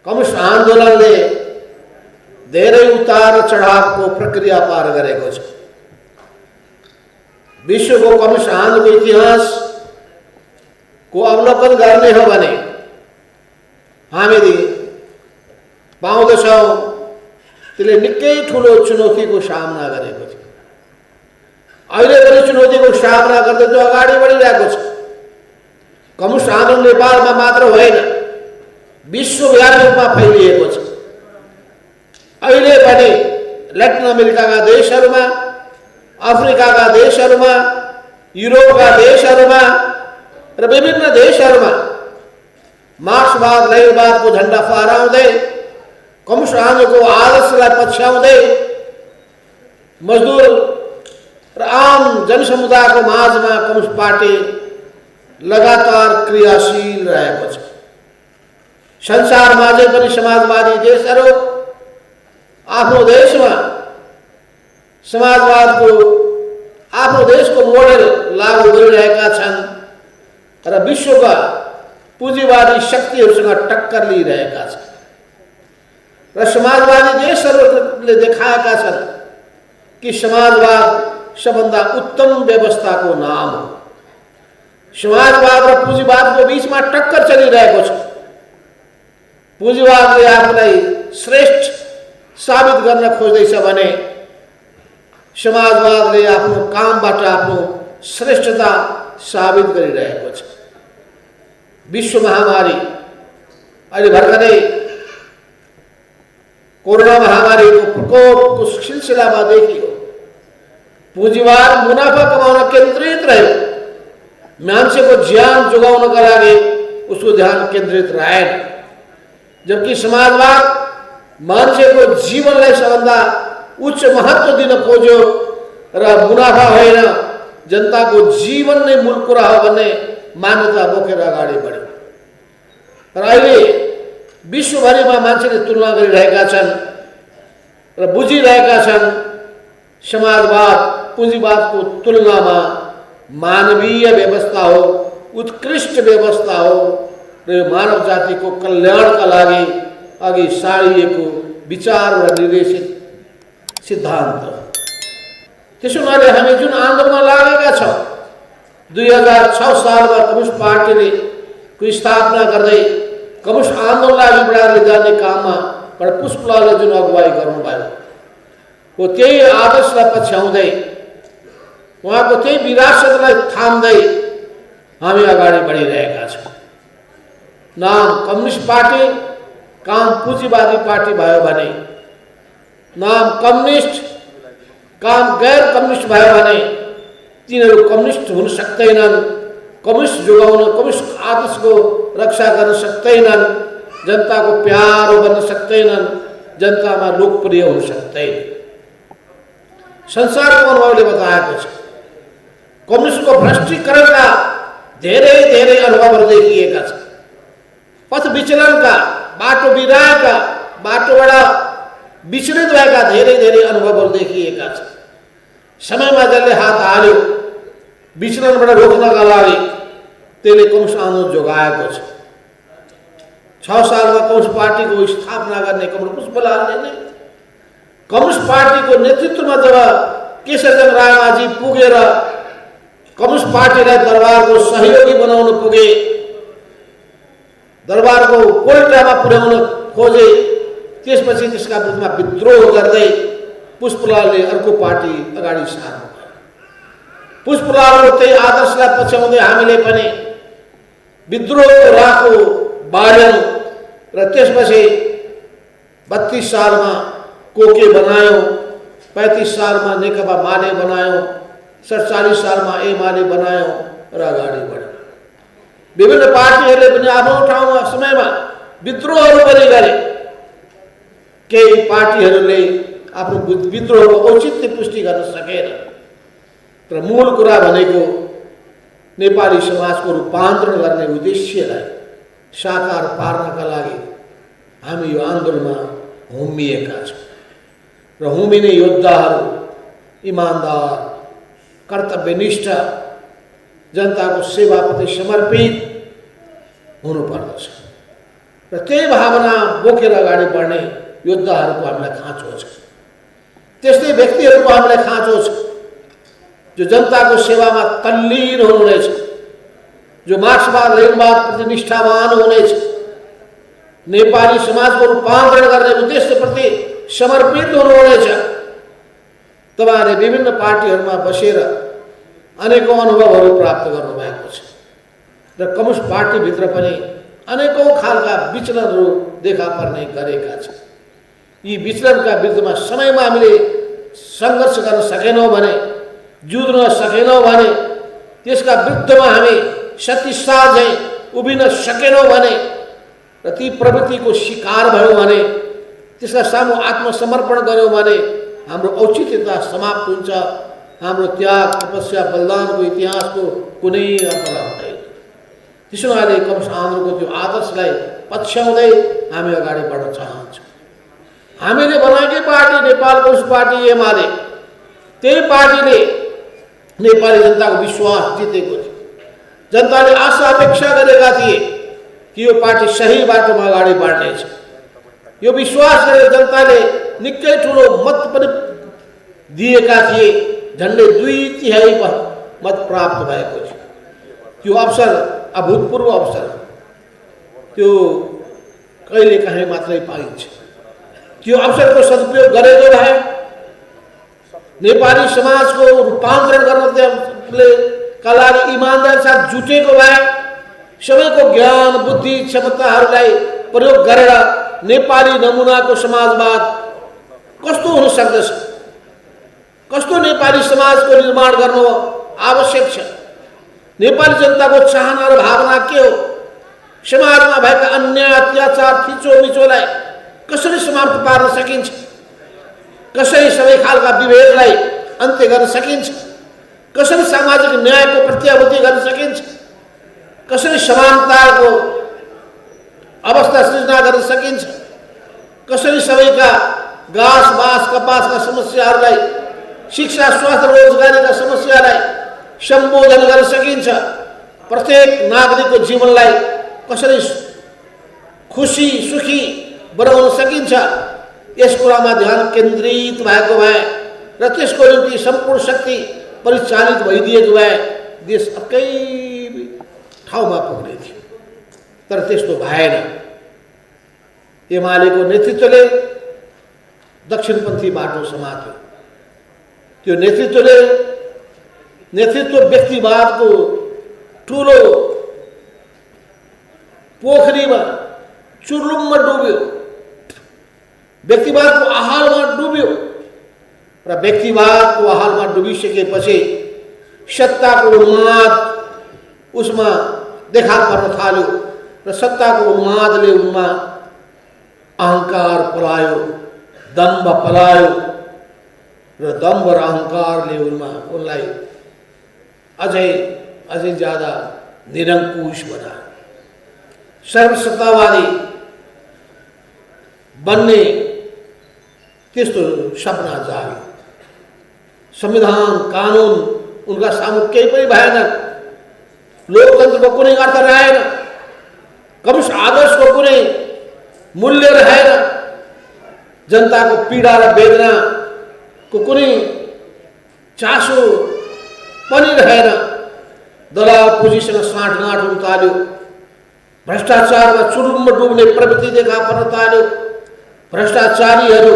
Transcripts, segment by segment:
Communist आंदोलनले धेरै उतार चढावको प्रक्रिया पार गरेको छ। विश्वको कम्युनिस्ट आन्दोलनको इतिहासको अवलोकन गर्ने हो भने हामीले पाउँदछौँ त्यसले निकै ठुलो चुनौतीको सामना गरेको थियो। अहिले पनि चुनौतीको सामना गर्दै त्यो अगाडि बढिरहेको छ। कम्युनिस्ट आन्दोलन नेपालमा मात्र होइन, विश्वव्यापी रूपमा फैलिएको छ। अहिले पनि ल्याटिन अमेरिकाका देशहरूमा, अफ्रिकाका देशहरूमा, युरोपका देशहरूमा र विभिन्न देशहरूमा मार्क्सवाद लेनिनवादको झण्डा फहराउँदै कम्युनिस्ट आन्दोलनको आदर्शलाई पछ्याउँदै मजदुर र आम जनसमुदायको माझमा कम्युनिस्ट पार्टी लगातार क्रियाशील रहेको छ। संसारमा अझै पनि समाजवादी देशहरू आफ्नो देशमा समाजवादको आफ्नो देशको मोडेल लागू गरिरहेका छन् र विश्वका पुँजीवादी शक्तिहरूसँग टक्कर लिइरहेका छन् र समाजवादी देशहरूले देखाएका छन् कि समाजवाद सबभन्दा उत्तम व्यवस्थाको नाम हो। समाजवाद र पुँजीवादको बीचमा टक्कर चलिरहेको छ। पुँजीवादले आफूलाई श्रेष्ठ साबित गर्न खोज्दैछ भने समाजवादले आफ्नो कामबाट आफ्नो श्रेष्ठता साबित गरिरहेको छ। विश्व महामारी अहिले भर्खरै कोरोना महामारीको प्रकोपको सिलसिलामा देखियो। पुँजीवाद मुनाफा कमाउन केन्द्रित रह्यो, मान्छेको ज्यान जोगाउनका लागि उसको ध्यान केन्द्रित रहेन। जबकि समाजवाद मान्छेको जीवनलाई सबभन्दा उच्च महत्त्व दिन खोज्यो र मुनाफा होइन जनताको जीवन नै मूल कुरा हो भन्ने मान्यता बोकेर अगाडि बढ्यो। र अहिले विश्वभरिमा मान्छेले तुलना गरिरहेका छन् र बुझिरहेका छन् समाजवाद पुँजीवादको तुलनामा मानवीय व्यवस्था हो, उत्कृष्ट व्यवस्था हो र यो मानव जातिको कल्याणका लागि अघि सारिएको विचार र निर्देशित सिद्धान्त हो। त्यसो हुनाले हामी जुन आन्दोलनमा लागेका छौँ, 2006 सालमा कम्युनिस्ट पार्टीले को स्थापना गर्दै कम्युनिस्ट आन्दोलनलाई अघि बढाएर लैजाने काममा पुष्पलालले जुन अगुवाई गर्नुभयो हो त्यही आदर्शलाई पछ्याउँदै उहाँको त्यही विरासतलाई थाम्दै हामी अगाडि बढिरहेका छौँ। नाम कम्युनिस्ट पार्टी, काम पुँजीवादी पार्टी भयो भने, नाम कम्युनिस्ट, काम गैर कम्युनिस्ट भयो भने तिनीहरू कम्युनिस्ट हुन सक्दैनन्, कम्युनिस्ट जोगाउन, कम्युनिस्ट आदर्शको रक्षा गर्न सक्दैनन्, जनताको प्यारो बन्न सक्दैनन्, जनतामा लोकप्रिय हुन सक्दैन। संसारको अनुभवले बताएको छ कम्युनिस्टको भ्रष्टीकरणका धेरै धेरै अनुभवहरू देखिएका छन्। पथ विचलनका, बाटो बिराएका, बाटोबाट विचलित भएका धेरै धेरै अनुभवहरू देखिएका छन्। समयमा जसले हात हाल्यो विचलनबाट रोक्नका लागि त्यसले कम्युनिस्ट आन्दोलन जोगाएको छ। 6 सालमा कम्युनिस्ट पार्टीको स्थापना गर्ने कमरेड पुष्पलालले नै कम्युनिस्ट पार्टीको नेतृत्वमा जब केशरचन्द्र रायमाझी पुगेर कम्युनिस्ट पार्टीलाई दरबारको सहयोगी बनाउन पुगे, दरबारको कोल्टामा पुर्याउन खोजे, त्यसपछि त्यसका विरुद्धमा विद्रोह गर्दै पुष्पलालले अर्को पार्टी अगाडि सार्नु। पुष्पलालको त्यही आदर्शलाई पछ्याउँदै हामीले पनि विद्रोहको राहको बाल्यौँ र त्यसपछि 32 सालमा कोके बनायौँ, 35 सालमा नेकपा माले बनायौँ, 47 सालमा एमाले बनायौँ र अगाडि बढ्यौँ। विभिन्न पार्टीहरूले पनि आफ्नो ठाउँमा समयमा विद्रोहहरू पनि गरे। केही पार्टीहरूले आफ्नो विद्रोहको औचित्य पुष्टि गर्न सकेन। तर मूल कुरा भनेको नेपाली समाजको रूपान्तरण गर्ने उद्देश्यलाई साकार पार्नका लागि हामी यो आन्दोलनमा होमिएका छौँ र होमिने योद्धाहरू इमान्दार, कर्तव्यनिष्ठ, जनताको सेवाप्रति समर्पित हुनुपर्दछ। र त्यही भावना बोकेर अगाडि बढ्ने योद्धाहरूको हामीलाई खाँचो छ। त्यस्तै व्यक्तिहरूको हामीलाई खाँचो छ जो जनताको सेवामा तल्लीन हुनुहुनेछ, जो मार्क्सवाद लेनिनवाद प्रति निष्ठावान हुनेछ, नेपाली समाजको रूपान्तरण गर्ने उद्देश्यप्रति समर्पित हुनुहुनेछ। तपाईहरुले विभिन्न पार्टीहरूमा बसेर अनेकौं अनुभवहरू प्राप्त गर्नुभएको छ र कम्युनिस्ट पार्टीभित्र पनि अनेकौं खालका विचलनहरू देखा पर्ने गरेका छन्। यी विचलनका विरुद्धमा समयमा हामीले सङ्घर्ष गर्न सकेनौँ भने, जुझ्न सकेनौँ भने, त्यसका विरुद्धमा हामी शक्तिशाली झैँ उभिन सकेनौँ भने र ती प्रवृत्तिको शिकार भयौँ भने, त्यसका सामु आत्मसमर्पण गर्यौँ भने हाम्रो औचित्यता समाप्त हुन्छ। हाम्रो त्याग, तपस्या, बलिदानको इतिहासको कुनै अर्थ रहँदैन। त्यसो हुनाले कम्युनिस्ट आन्दोलनको त्यो आदर्शलाई पछ्याउँदै हामी अगाडि बढ्न चाहन्छौँ। हामीले बनाएकै party Nepal communist party UML, त्यही पार्टीले नेपाली जनताको विश्वास जितेको थियो। जनताले आशा अपेक्षा गरेका थिए कि यो पार्टी सही बाटोमा अगाडि बढ्नेछ। यो विश्वास गरेर जनताले निकै ठुलो मत पनि दिएका थिए। झन्डै 2/3 मत प्राप्त भएको थियो। त्यो अवसर अभूतपूर्व अवसर, त्यो कहिलेकाहीँ मात्रै पाइन्छ। त्यो अवसरको सदुपयोग गरेको भए, नेपाली समाजको रूपान्तरण गर्नका लागि इमानदार साथ जुटेको भए, सबैको ज्ञान, बुद्धि, क्षमताहरूलाई प्रयोग गरेर नेपाली नमुनाको समाजवाद कस्तो हुन सक्दछ, कस्तो नेपाली समाजको निर्माण गर्नु आवश्यक छ, नेपाली जनताको चाहना र भावना के हो, समाजमा भएका अन्याय, अत्याचार, थिचोमिचोलाई कसरी समाप्त पार्न सकिन्छ, कसरी सबै खालका विभेदलाई अन्त्य गर्न सकिन्छ, कसरी सामाजिक न्यायको प्रत्याभूति गर्न सकिन्छ, कसरी समानताको अवस्था सृजना गर्न सकिन्छ, कसरी सबैका घाँस बाँस कपासका समस्याहरूलाई, शिक्षा, स्वास्थ्य, रोजगारीका समस्यालाई सम्बोधन गर्न सकिन्छ, प्रत्येक नागरिकको जीवनलाई कसरी खुसी सुखी बनाउन सकिन्छ, यस कुरामा ध्यान केन्द्रित भएको भए र त्यसको निम्ति सम्पूर्ण शक्ति परिचालित भइदिएको भए देश अर्कै ठाउँमा पुग्ने थियो। तर त्यस्तो भएन। एमालेको नेतृत्वले दक्षिणपन्थी बाटो समात्यो। त्यो नेतृत्व व्यक्तिवादको ठुलो पोखरीमा चुर्लुममा डुब्यो, व्यक्तिवादको आहालमा डुब्यो र व्यक्तिवादको आहालमा डुबिसकेपछि सत्ताको उन्माद उसमा देखा पर्न थाल्यो र सत्ताको उन्मादले उनमा अहंकार पलायो, दम्भ पलायो र दम्भ र अहंकारले उनलाई अझै ज्यादा निरंकुश बनायो। सर्वसत्तावादी बन्ने त्यस्तो सपना जाग्यो। संविधान, कानुन उनका सामु केही पनि भएन। लोकतन्त्रको कुनै अर्थ रहेन। कम्युनिस्ट आदर्शको कुनै मूल्य रहेन। जनताको पीडा र वेदनाको कुनै चासो पनि रहेन। दलाल पुँजीसँग साँठगाँठ हुन थाल्यो। भ्रष्टाचारमा चुरुम्ब डुब्ने प्रवृत्ति देखा पर्न थाल्यो। भ्रष्टाचारीहरू,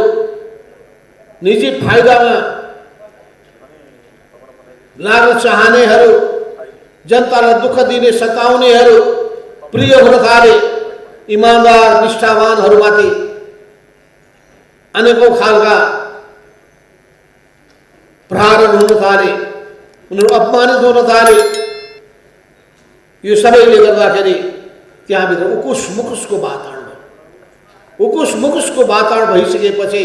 निजी फाइदामा लाग्न चाहनेहरू, जनतालाई दुःख दिने सताउनेहरू प्रिय हुन थाले। इमानदार निष्ठावानहरूमाथि अनेकौं खालका प्रहारहरू हुन थाले। उनीहरू अपमानित हुन थाले। यो सबैले गर्दाखेरि त्यहाँभित्र उकुस मुकुसको वातावरण भयो। उकुस मुकुसको वातावरण भइसकेपछि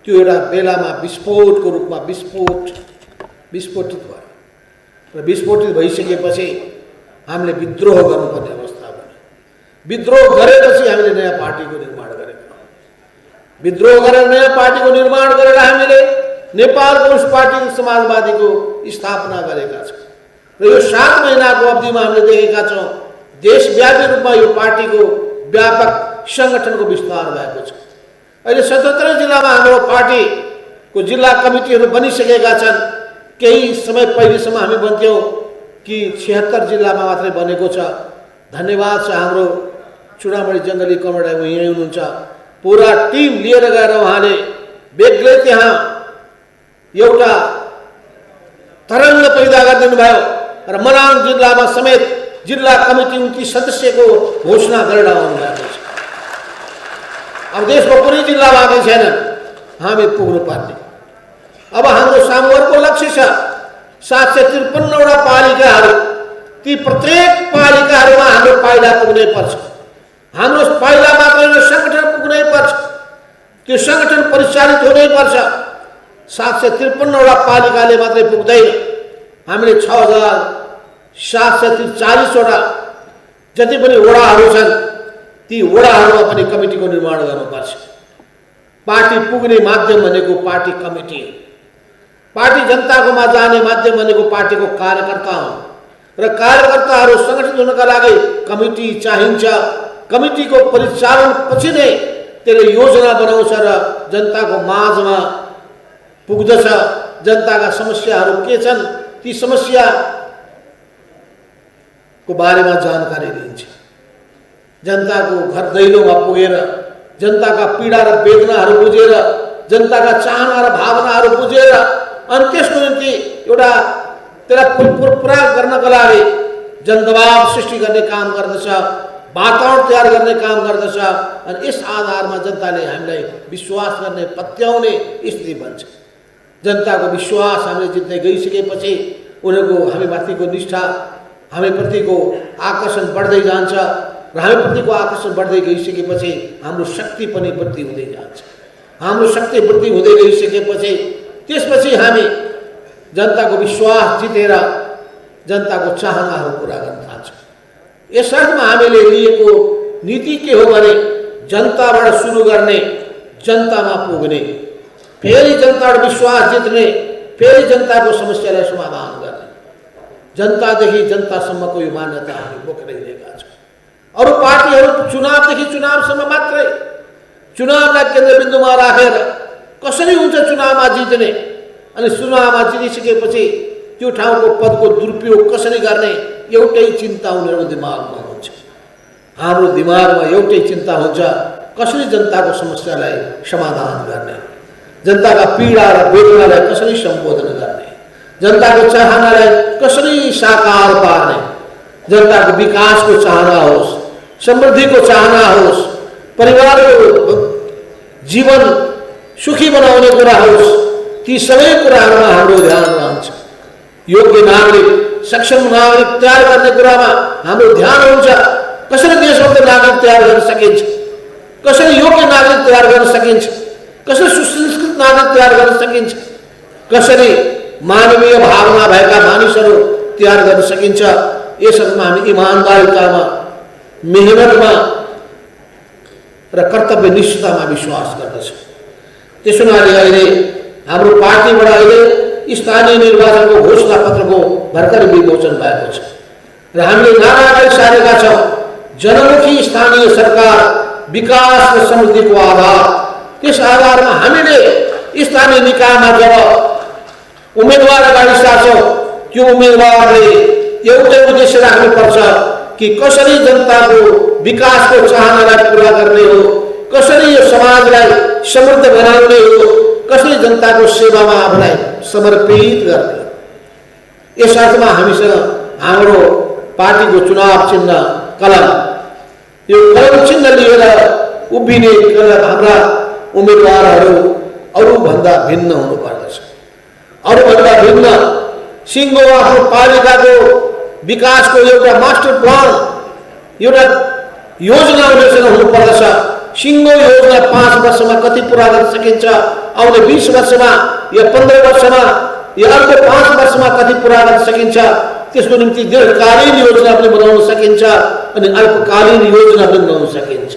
त्यो एउटा बेलामा विस्फोटको रूपमा विस्फोटित भयो र विस्फोटित भइसकेपछि हामीले विद्रोह गर्नुपर्ने अवस्था भयो। विद्रोह गरेपछि हामीले नयाँ पार्टीको निर्माण गरेका। विद्रोह गरेर नयाँ पार्टीको निर्माण गरेर हामीले नेपाल कम्युनिस्ट पार्टी समाजवादीको स्थापना गरेका छौँ र यो 7 महिनाको अवधिमा हामीले देखेका छौँ देशव्यापी रूपमा यो पार्टीको व्यापक संगठनको विस्तार भएको छ। अहिले 77 जिल्लामा हाम्रो पार्टीको जिल्ला कमिटीहरू बनिसकेका छन्। केही समय पहिलेसम्म हामी भन्थ्यौँ कि 76 जिल्लामा मात्रै बनेको छ। धन्यवाद छ हाम्रो चुडामणि जङ्गली कमरेड यहीँ हुनुहुन्छ। पुरा टिम लिएर गएर उहाँले बेग्लै त्यहाँ एउटा तरङ्ग पैदा गरिदिनु भयो र मनाङ जिल्लामा समेत जिल्ला कमिटी 29 सदस्यको घोषणा गरेर आउनु भएको छ। अब देशको कुनै जिल्ला बाँकी छैन हामी पुग्नुपर्ने। अब हाम्रो सामु अर्को लक्ष्य छ 753वटा पालिकाहरू। ती प्रत्येक पालिकाहरूमा हाम्रो पाइला पुग्नै पर्छ। हाम्रो पाइला मात्रै संगठन पुग्नै पर्छ। त्यो संगठन परिचालित हुनै पर्छ। 753वटा पालिकाले मात्रै पुग्दैन। हामीले 6740वटा जति पनि वडाहरू छन् ती वडाहरूमा पनि कमिटीको निर्माण गर्नुपर्छ। पार्टी पुग्ने माध्यम भनेको पार्टी कमिटी हो। पार्टी जनताकोमा जाने माध्यम भनेको पार्टीको कार्यकर्ता हुन् र कार्यकर्ताहरू सङ्गठित हुनका लागि कमिटी चाहिन्छ। कमिटीको परिचालन पछि नै त्यसले योजना बनाउँछ र जनताको माझमा पुग्दछ। जनताका समस्याहरू के छन् ती समस्याको बारेमा जानकारी दिन्छ। जनताको घर दैलोमा पुगेर जनताका पीडा र वेदनाहरू बुझेर जनताका चाहना र भावनाहरू बुझेर अनि त्यसको निम्ति एउटा त्यसलाई पुरा गर्नका लागि जनदबाव सृष्टि गर्ने काम गर्दछ। वातावरण तयार गर्ने काम गर्दछ। अनि यस आधारमा जनताले हामीलाई विश्वास गर्ने पत्याउने स्थिति बन्छ। जनताको विश्वास हामीले जित्दै गइसकेपछि उनीहरूको हामीमाथिको निष्ठा हामीप्रतिको आकर्षण बढ्दै जान्छ र हामीप्रतिको आकर्षण बढ्दै गइसकेपछि हाम्रो शक्ति पनि वृद्धि हुँदै जान्छ। हाम्रो शक्ति वृद्धि हुँदै गइसकेपछि त्यसपछि हामी जनताको विश्वास जितेर जनताको चाहनाहरू पुरा गर्न थाल्छौँ। यसर्थमा हामीले लिएको नीति के हो भने जनताबाट सुरु गर्ने जनतामा पुग्ने, फेरि जनताबाट विश्वास जित्ने, फेरि जनताको समस्यालाई समाधान गर्ने, जनतादेखि जनतासम्मको यो मान्यता हामी बोकेर हिँडेका छौँ। अरू पार्टीहरू चुनावदेखि चुनावसम्म मात्रै चुनावलाई केन्द्रबिन्दुमा राखेर कसरी हुन्छ चुनावमा जित्ने अनि चुनावमा जितिसकेपछि त्यो ठाउँको पदको दुरुपयोग कसरी गर्ने एउटै चिन्ता उनीहरूको दिमागमा हुन्छ। हाम्रो दिमागमा एउटै चिन्ता हुन्छ कसरी जनताको समस्यालाई समाधान गर्ने, जनताका पीडा र वेदनालाई कसरी सम्बोधन गर्ने, जनताको चाहनालाई कसरी साकार पार्ने, जनताको विकासको चाहना होस्, समृद्धिको चाहना होस्, परिवारको जीवन सुखी बनाउने कुरा होस्, ती सबै कुराहरूमा हाम्रो ध्यान रहन्छ। योग्य नागरिक, सक्षम नागरिक तयार गर्ने कुरामा हाम्रो ध्यान हुन्छ। कसरी देशभक्त नागरिक तयार गर्न सकिन्छ, कसरी योग्य नागरिक तयार गर्न सकिन्छ, कसरी सुसंस्कृत नागरिक तयार गर्न सकिन्छ, कसरी मानवीय भावना भएका मानिसहरू तयार गर्न सकिन्छ। यसमा हामी इमानदारितामा, मेहनतमा र कर्तव्य निष्ठतामा विश्वास गर्दछौँ। त्यसो हुनाले अहिले हाम्रो पार्टीबाट अहिले स्थानीय निर्वाचनको घोषणा पत्रको भर्खरै विमोचन भएको छ र हामीले नारा लगाइसकेका छौँ जनमुखी स्थानीय सरकार, विकास र समृद्धिको आधार। त्यस आधारमा हामीले स्थानीय निकायमा जब उम्मेदवार अगाडि सार्छौँ त्यो उम्मेदवारले एउटै उद्देश्य राख्नुपर्छ कि कसरी जनताको विकासको चाहनालाई पुरा गर्ने हो, कसरी यो समाजलाई समृद्ध बनाउने हो, कसरी जनताको सेवामा आफूलाई समर्पित गर्ने। यस अर्थमा हामीसँग हाम्रो पार्टीको चुनाव चिन्ह कलम, यो कलम चिन्ह लिएर उभिने हाम्रा उम्मेदवारहरू अरूभन्दा भिन्न हुनुपर्दछ। अरूभन्दा भिन्न सिङ्गो आफ्नो पालिकाको विकासको एउटा मास्टर प्लान, एउटा योजना उनीहरूसँग हुनुपर्दछ। सिङ्गो योजना 5 वर्षमा कति पुरा गर्न सकिन्छ, आउने 20 वर्षमा या 15 वर्षमा या अर्को 5 वर्षमा कति पुरा गर्न सकिन्छ, त्यसको निम्ति दीर्घकालीन योजना पनि बनाउन सकिन्छ अनि अल्पकालीन योजना पनि बनाउन सकिन्छ।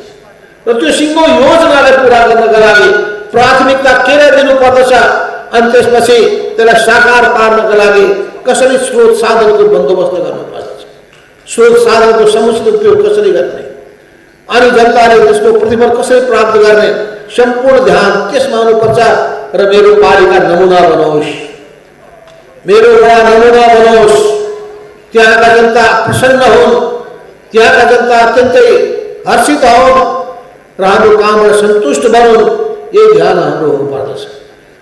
र त्यो सिङ्गो योजनालाई पुरा गर्नका लागि प्राथमिकता केलाई दिनुपर्दछ अनि त्यसपछि त्यसलाई साकार पार्नका लागि कसरी स्रोत साधनको बन्दोबस्त गर्नुपर्दछ, स्रोत साधनको समुचित उपयोग कसरी गर्ने, अनि जनताले त्यसको प्रतिफल कसरी प्राप्त गर्ने सम्पूर्ण ध्यान त्यसमा हुनुपर्छ र मेरो पालिका नमुना बनाओस्, मेरो वडा नमुना बनाओस्, त्यहाँका जनता प्रसन्न हुन्, त्यहाँका जनता अत्यन्तै हर्षित हुन् र हाम्रो कामबाट सन्तुष्ट बनुन्, यही ध्यान हाम्रो हुनुपर्दछ।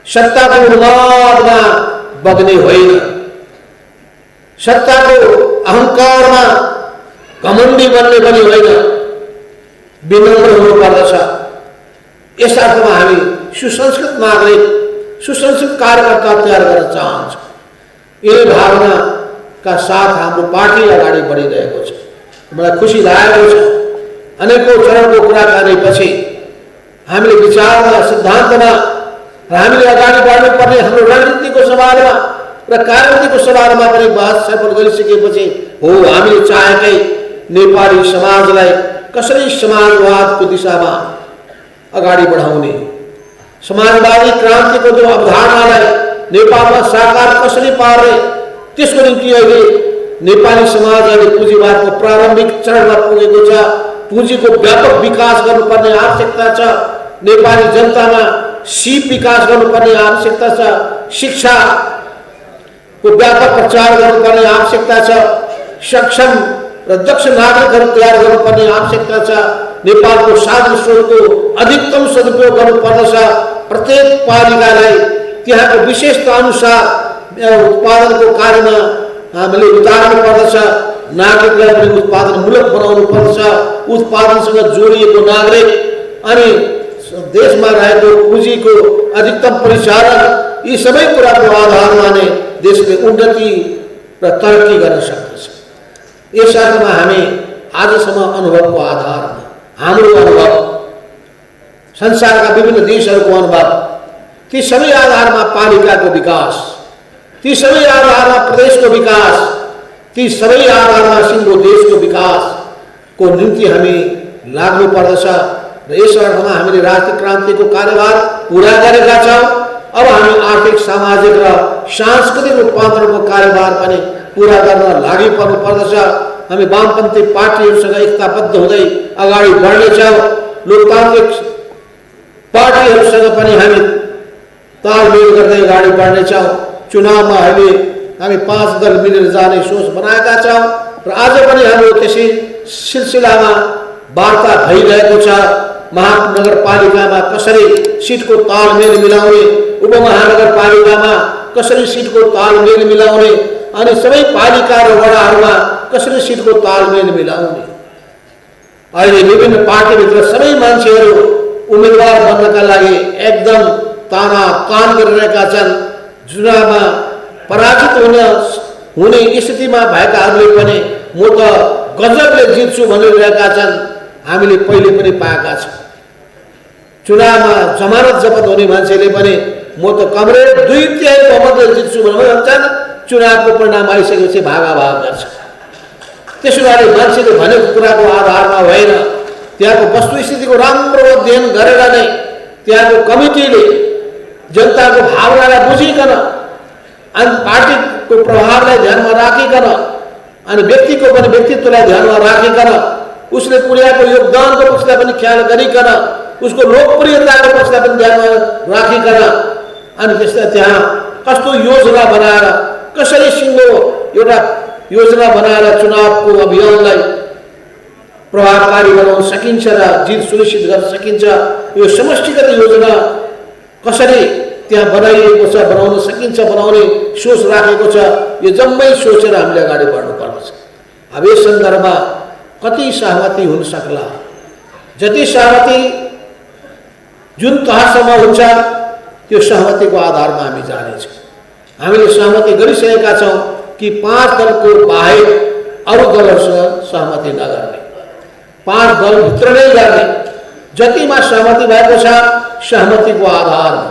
सत्ताको उन्मादमा बग्ने होइन, सत्ताको अहङ्कारमा घमण्डी बन्ने पनि होइन, विनम्र हुनुपर्दछ। यस अर्थमा हामी सुसंस्कृत नागरिक, सुसंस्कृत कार्यकर्ता तयार गर्न चाहन्छौँ। यही भावनाका साथ हाम्रो पार्टी अगाडि बढिरहेको छ। मलाई खुसी लागेको छ, अनेकौं चरणको कुराकानीपछि हामीले विचारमा, सिद्धान्तमा र हामीले अगाडि बढ्नुपर्ने हाम्रो रणनीतिको सवालमा र कार्यनीतिको सवालमा पनि बहस छलफल गरिसकेपछि हो हामीले चाहेकै नेपाली समाजलाई कसरी समाजवादको दिशामा अगाडि बढाउने, समाजवादी क्रान्तिको जो अवधारणालाई नेपालमा साकार कसरी पार्ने, त्यसको निम्ति अहिले नेपाली समाज अहिले पुँजीवादको प्रारम्भिक चरणमा पुगेको छ। पुँजीको व्यापक विकास गर्नुपर्ने आवश्यकता छ, नेपाली जनतामा सिप विकास गर्नुपर्ने आवश्यकता छ, शिक्षाको व्यापक प्रचार गर्नुपर्ने आवश्यकता छ, सक्षम र दक्ष नागरिकहरू तयार गर्नुपर्ने आवश्यकता छ, नेपालको साधन स्रोतको अधिकतम सदुपयोग गर्नुपर्दछ, प्रत्येक पालिकालाई त्यहाँको विशेषता अनुसार उत्पादनको कार्यमा हामीले उतार्नु पर्दछ, नागरिकलाई पनि उत्पादनमूलक बनाउनु पर्दछ, उत्पादनसँग जोडिएको नागरिक अनि देशमा रहेको पुँजीको अधिकतम परिचालन, यी सबै कुराको आधारमा नै देशले उन्नति र तरक्की गर्न सक्दछ। यस अर्थमा हामी आजसम्म अनुभवको आधारमा, हाम्रो अनुभव, संसारका विभिन्न देशहरूको अनुभव, ती सबै आधारमा पालिकाको विकास, ती सबै आधारमा प्रदेशको विकास, ती सबै आधारमा सिङ्गो देशको विकासको निम्ति हामी लाग्नु पर्दछ। र यस अर्थमा हामीले राजनीतिक क्रान्तिको कार्यभार पुरा गरेका छौँ। अब हामी आर्थिक, सामाजिक र सांस्कृतिक रूपान्तरणको कार्यभार पनि पुरा गर्न लागि पर्नु पर्दछ। हामी वामपन्थी पार्टीहरूसँग एकताबद्ध हुँदै अगाडि बढ्नेछौँ। लोकतान्त्रिक पार्टीहरूसँग पनि हामी तालमेल गर्दै अगाडि बढ्नेछौँ। चुनावमा हामी 5 दल मिलेर जाने सोच बनाएका छौँ र आज पनि हाम्रो त्यसै सिलसिलामा वार्ता भइरहेको छ। महानगरपालिकामा कसरी सिटको तालमेल मिलाउने, उपमहानगरपालिकामा कसरी सिटको तालमेल मिलाउने अनि सबै पालिका र वडाहरूमा कसरी सिटको तालमेल मिलाउने। अहिले विभिन्न पार्टीभित्र सबै मान्छेहरू उम्मेदवार बन्नका लागि एकदम तानातान गरिरहेका छन्। चुनावमा पराजित हुने स्थितिमा भएकाहरूले पनि म त गजबले जित्छु भनिरहेका छन्। हामीले पहिले पनि पाएका छौँ। चुनावमा जमानत जफत हुने मान्छेले पनि म त कमरेड 2/3 बहुमतले जित्छु भन्छन्। चुनावको परिणाम आइसकेपछि भागाभाग गर्छ। त्यसो गरी मान्छेले भनेको कुराको आधारमा होइन, त्यहाँको वस्तुस्थितिको राम्रो अध्ययन गरेर नै त्यहाँको कमिटीले जनताको भावनालाई बुझिकन अनि पार्टीको प्रभावलाई ध्यानमा राखिकन अनि व्यक्तिको पनि व्यक्तित्वलाई ध्यानमा राखिकन उसले पुर्याएको योगदानको पक्षलाई पनि ख्याल गरिकन उसको लोकप्रियताको पक्षलाई पनि ध्यानमा राखिकन अनि त्यसलाई त्यहाँ कस्तो योजना बनाएर, कसरी सिङ्गो एउटा योजना बनाएर चुनावको अभियानलाई प्रभावकारी बनाउन सकिन्छ र जित सुनिश्चित गर्न सकिन्छ, यो समष्टिगत योजना कसरी त्यहाँ बनाइएको छ, बनाउन सकिन्छ, बनाउने सोच राखेको छ, यो जम्मै सोचेर हामीले अगाडि बढ्नुपर्दछ। अब यस सन्दर्भमा कति सहमति हुन सक्ला, जति सहमति जुन तहसम्म हुन्छ त्यो सहमतिको आधारमा हामी जानेछौँ। हामीले सहमति गरिसकेका छौँ कि 5 दलको बाहेक अरू दलहरूसँग सहमति नगर्ने, 5 दलभित्र नै गर्ने। जतिमा सहमति भएको छ सहमतिको आधारमा,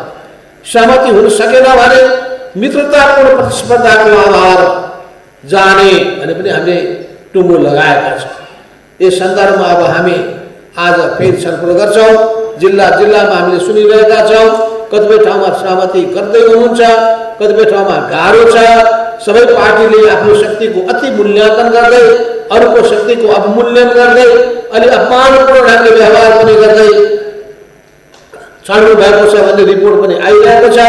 सहमति हुन सकेन भने मित्रतापूर्ण प्रतिस्पर्धाको आधारमा जाने भने पनि हामीले टुङ्गो लगाएका छौँ। यस सन्दर्भमा अब हामी आज फेरि छलफल गर्छौँ। जिल्ला जिल्लामा हामीले सुनिरहेका छौँ। कतिपय ठाउँमा सहमति गर्दै हुनुहुन्छ, कतिपय ठाउँमा गाह्रो छ। सबै पार्टीले आफ्नो शक्तिको अति मूल्याङ्कन गर्दै अरूको शक्तिको अवमूल्यन गर्दै अलि अपमानपूर्ण ढङ्गले व्यवहार पनि गर्दै चल्नु भएको छ भन्ने रिपोर्ट पनि आइरहेको छ।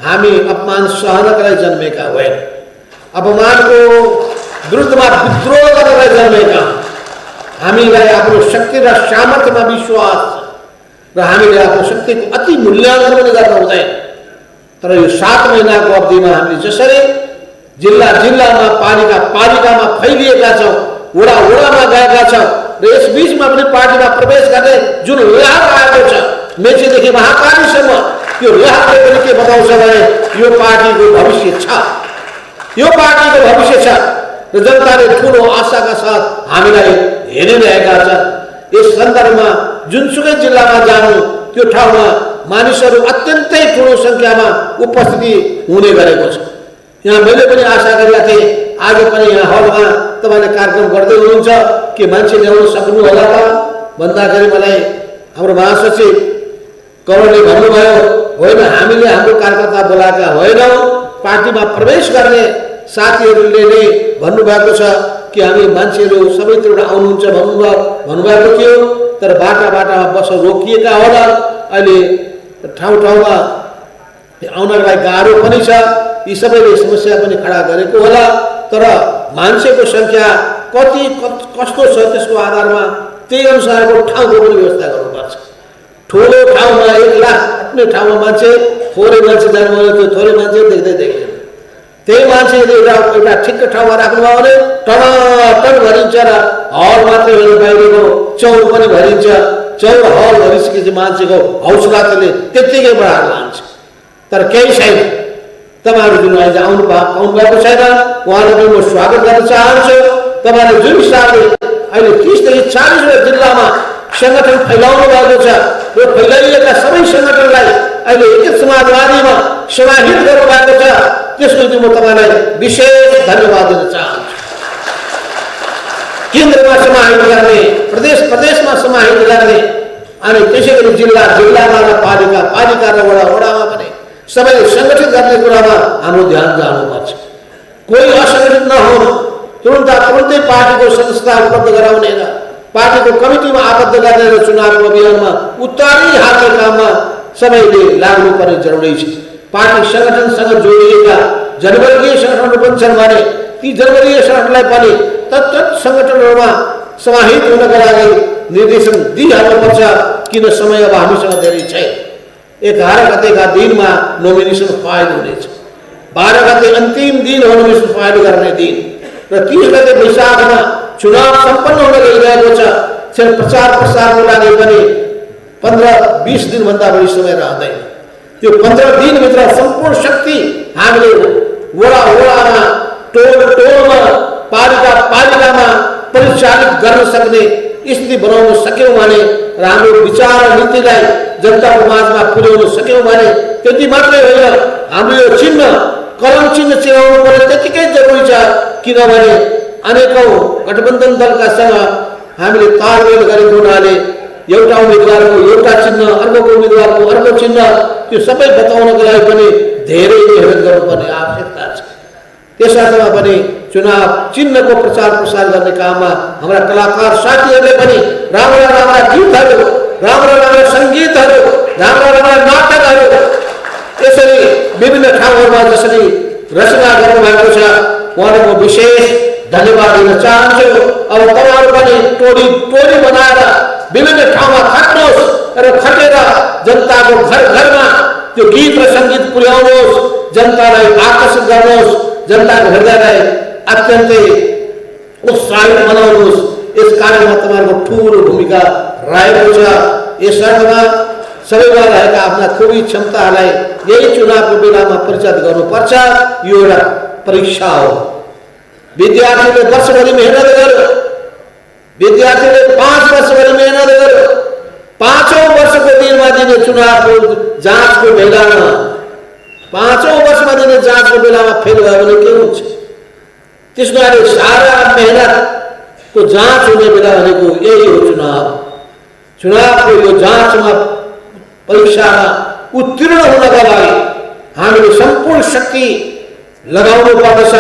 हामी अपमान सहनका लागि जन्मेका होइन, अपमानको विरुद्धमा विद्रोह गर्नलाई जन्मेका। हामीलाई आफ्नो शक्ति र सामर्थ्यमा विश्वास छ र हामीले आफ्नो शक्तिको अति मूल्याङ्कन पनि गर्न हुँदैन। तर यो 7 महिनाको अवधिमा हामीले जसरी जिल्ला जिल्लामा पालिका पालिकामा फैलिएका छौँ, वडा वडामा गएका छौँ र यस बीचमा पनि पार्टीमा प्रवेश गर्ने जुन लहर आएको छ मेचीदेखि महाकालीसम्म, त्यो लहरले पनि के बताउँछ भने यो पार्टीको भविष्य छ, यो पार्टीको भविष्य छ र जनताले ठुलो आशाका साथ हामीलाई हेरिरहेका छन्। यस सन्दर्भमा जुनसुकै जिल्लामा जानु त्यो ठाउँमा मानिसहरू अत्यन्तै ठुलो सङ्ख्यामा उपस्थिति हुने गरेको छ। यहाँ मैले पनि आशा गरेका थिएँ आज पनि यहाँ हलमा तपाईँले कार्यक्रम गर्दै हुनुहुन्छ के मान्छे ल्याउन सक्नु होला त भन्दाखेरि मलाई हाम्रो महासचिव कवरले भन्नुभयो होइन, हामीले हाम्रो कार्यकर्ता बोलाएका होइनौँ, पार्टीमा प्रवेश गर्ने साथीहरूले नै भन्नुभएको छ कि हामी मान्छेहरू सबैतिर आउनुहुन्छ भन्नुभएको थियो। तर बाटामा बस रोकिएका होला, अहिले ठाउँ ठाउँमा आउनलाई गाह्रो पनि छ। यी सबैले समस्या पनि खडा गरेको होला। तर मान्छेको सङ्ख्या कति कस्तो छ त्यसको आधारमा त्यही अनुसारको ठाउँको पनि व्यवस्था गर्नुपर्छ। ठुलो ठाउँमा 1 लाख अट्ने ठाउँमा मान्छे थोरै मान्छे जानुभयो, त्यो थोरै मान्छे देख्दै देख्दैन। त्यही मान्छे एउटा ठिक्क ठाउँमा राख्नुभयो भने टनाटन भरिन्छ र हल मात्रै होइन बाहिरको चौर पनि भरिन्छ। चौर हल भरिसकेपछि मान्छेको हौसला त्यसले त्यत्तिकै बढाएर लान्छ। तर केही छैन। तपाईँहरू जुन अहिले आउनु भएको छैन उहाँलाई पनि म स्वागत गर्न चाहन्छु। तपाईँहरूले जुन हिसाबले अहिले 30 देखि 40 जिल्लामा सङ्गठन फैलाउनु भएको छ, यो फैलाइएका सबै सङ्गठनलाई अहिले एकीकृत समाजवादीमा समाहित गर्नुभएको छ, त्यसको निम्ति म तपाईँलाई विशेष धन्यवाद दिन चाहन्छु। केन्द्रमा समाहित गर्ने, प्रदेश प्रदेशमा समाहित गर्ने अनि त्यसै गरी जिल्ला जिल्लामा र पालिका पालिका र वडा वडामा पनि सबैले सङ्गठित गर्ने कुरामा हाम्रो ध्यान जानुपर्छ। कोही असङ्गठित नहुनु, तुरुन्तै पार्टीको सदस्यता उपलब्ध गराउने र पार्टीको कमिटीमा आबद्ध गर्ने र चुनावको अभियानमा उत्तारी हाल्ने काममा सबैले लाग्नुपर्ने जरुरी छ। पार्टी सङ्गठनसँग जोडिएका जनवर्गीय सङ्गठनहरू पनि छन् भने ती जनवर्गीय सङ्गठनलाई पनि तत्त सङ्गठनहरूमा समाहित हुनका लागि निर्देशन दिइहाल्नुपर्छ। किन समय अब हामीसँग धेरै छैन। 11 गतेका दिनमा नोमिनेसन फाइल हुनेछ, 12 गते अन्तिम दिन हो नोमिनेसन फाइल गर्ने दिन र 30 गते वैशाखमा चुनाव सम्पन्न हुन गइरहेको छ। प्रचार प्रसारको लागि पनि 15-20 दिनभन्दा बढी समय रहँदैन। त्यो 15 दिनभित्र सम्पूर्ण शक्ति हामीले वडा वडामा टोलमा पालिका पालिकामा परिचालित गर्न सक्ने स्थिति बनाउन सक्यौँ भने र हाम्रो विचार र नीतिलाई जनताको माझमा पुर्याउन सक्यौँ भने त्यति मात्रै होइन, हाम्रो यो चिन्ह कलम चिन्ह चिनाउनु पर्ने त्यतिकै जरुरी छ। किनभने अनेकौँ गठबन्धन दलकासँग हामीले तालमेल गरेको हुनाले एउटा उम्मेदवारको एउटा चिन्ह, अर्को उम्मेदवारको अर्को चिन्ह, त्यो सबै बताउनको लागि पनि धेरै मेहनत गर्नुपर्ने आवश्यकता छ। त्यस अर्थमा पनि चुनाव चिन्हको प्रचार प्रसार गर्ने काममा हाम्रा कलाकार साथीहरूले पनि राम्रा राम्रा गीतहरू, राम्रा राम्रा सङ्गीतहरू, राम्रा राम्रा नाटकहरू यसरी विभिन्न ठाउँहरूमा जसरी रचना गर्नुभएको छ उहाँलाई म विशेष धन्यवाद दिन चाहन्छु। अब तपाईँहरू पनि टोली टोली बनाएर विभिन्न ठाउँमा खट्नुहोस् र खटेर जनताको घर घरमा त्यो गीत र सङ्गीत पुर्याउनुहोस्, जनतालाई आकर्षित गर्नुहोस्, जनताको हृदयलाई अत्यन्तै उत्साहित बनाउनुहोस्। यस कार्यमा तपाईँहरूको ठुलो भूमिका रहेको छ। यस अर्थमा सबैमा रहेका आफ्ना खुबी क्षमतालाई यही चुनावको बेलामा परिचय गर्नुपर्छ। यो एउटा परीक्षा हो। विद्यार्थीले वर्षभरि मेहनत गर्यो, विद्यार्थीले 5 वर्षभरि मेहनत गर्यो, 5औं वर्षको दिनमा दिने चुनावको जाँचको बेलामा 5औं वर्षमा दिने जाँचको बेलामा फेल भयो भने के हुन्छ? त्यसको लागि सारा मेहनतको जाँच हुने बेला भनेको यही हो चुनाव। चुनावको यो जाँचमा परीक्षामा उत्तीर्ण हुनका लागि हामीले सम्पूर्ण शक्ति लगाउनु पर्दछ।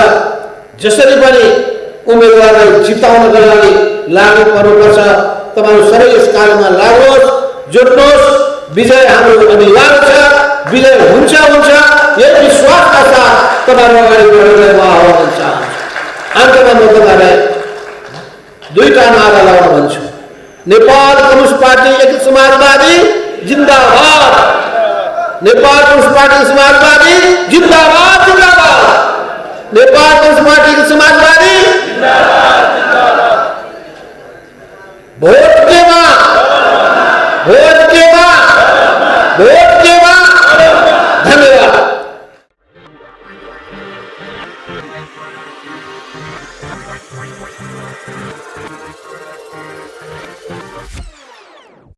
जसरी पनि उम्मेदवारलाई जिताउनका लागि लाग्नु पर्नुपर्छ। तपाईहरु सबै यस कार्यमा लाग्नुहोस्, जुट्नुहोस्। विजय हाम्रो अनिवार्य छ, विजय हुन्छ हुन्छ यही विश्वासका साथ तपाईहरु अगाडि बढ्नलाई म आह्वान गर्न चाहन्छु। अन्तमा म तपाईहरुलाई दुईटा नारा लगाउन भन्छु। नेपाल कम्युनिस्ट पार्टी एक समाजवादी जिन्दाबाद, नेपाल कम्युनिस्ट पार्टी समाजवादी जिन्दाबाद।